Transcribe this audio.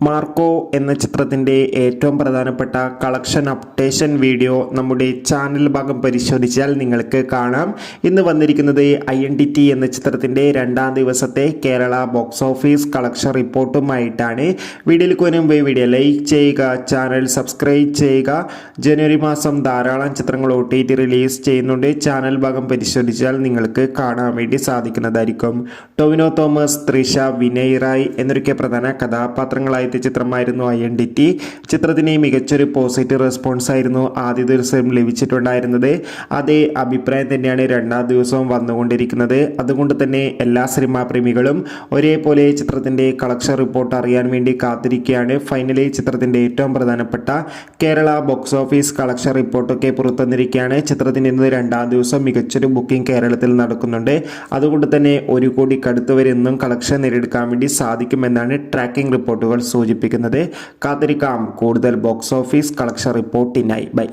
Marco എന്ന ചിത്രത്തിൻ്റെ ഏറ്റവും പ്രധാനപ്പെട്ട കളക്ഷൻ അപ്ഡേഷൻ വീഡിയോ നമ്മുടെ ചാനൽ ഭാഗം പരിശോധിച്ചാൽ നിങ്ങൾക്ക് കാണാം. ഇന്ന് വന്നിരിക്കുന്നത് ഐഡന്റിറ്റി എന്ന ചിത്രത്തിൻ്റെ രണ്ടാം ദിവസത്തെ കേരള ബോക്സ് ഓഫീസ് കളക്ഷൻ റിപ്പോർട്ടുമായിട്ടാണ്. വീഡിയോയിലേക്ക് മുൻപ് വീഡിയോ ലൈക്ക് ചെയ്യുക, ചാനൽ സബ്സ്ക്രൈബ് ചെയ്യുക. ജനുവരി മാസം ധാരാളം ചിത്രങ്ങൾ OTT റിലീസ് ചെയ്യുന്നുണ്ട്. ചാനൽ ഭാഗം പരിശോധിച്ചാൽ നിങ്ങൾക്ക് കാണാൻ വേണ്ടി സാധിക്കുന്നതായിരിക്കും. ടൊവിനോ തോമസ്, തൃഷ, വിനയ് റായ് എന്നൊക്കെ പ്രധാന കഥാപാത്രങ്ങളായി ചിത്രമായിരുന്നു ഐഡന്റിറ്റി. ചിത്രത്തിന് മികച്ചൊരു പോസിറ്റീവ് റെസ്പോൺസ് ആയിരുന്നു ആദ്യ ദിവസം ലഭിച്ചിട്ടുണ്ടായിരുന്നത്. അതേ അഭിപ്രായം തന്നെയാണ് രണ്ടാം ദിവസവും വന്നുകൊണ്ടിരിക്കുന്നത്. അതുകൊണ്ട് തന്നെ എല്ലാ സിനിമാ പ്രേമികളും ഒരേപോലെ ചിത്രത്തിന്റെ കളക്ഷൻ റിപ്പോർട്ട് അറിയാൻ വേണ്ടി കാത്തിരിക്കുകയാണ്. ഫൈനലി ചിത്രത്തിന്റെ ഏറ്റവും പ്രധാനപ്പെട്ട കേരള ബോക്സ് ഓഫീസ് കളക്ഷൻ റിപ്പോർട്ടൊക്കെ പുറത്തുവന്നിരിക്കുകയാണ്. ചിത്രത്തിന് ഇന്ന് രണ്ടാം ദിവസം മികച്ചൊരു ബുക്കിംഗ് കേരളത്തിൽ നടക്കുന്നുണ്ട്. അതുകൊണ്ട് തന്നെ 1 കോടിക്ക് അടുത്ത് വരെ ഇന്നും കളക്ഷൻ നേടിയെടുക്കാൻ വേണ്ടി സാധിക്കുമെന്നാണ് ട്രാക്കിംഗ് റിപ്പോർട്ടുകൾ സൂചിപ്പിക്കുന്നത്. കാത്തിരിക്കാം കൂടുതൽ ബോക്സ് ഓഫീസ് കളക്ഷൻ റിപ്പോർട്ടിനായി. ബൈ.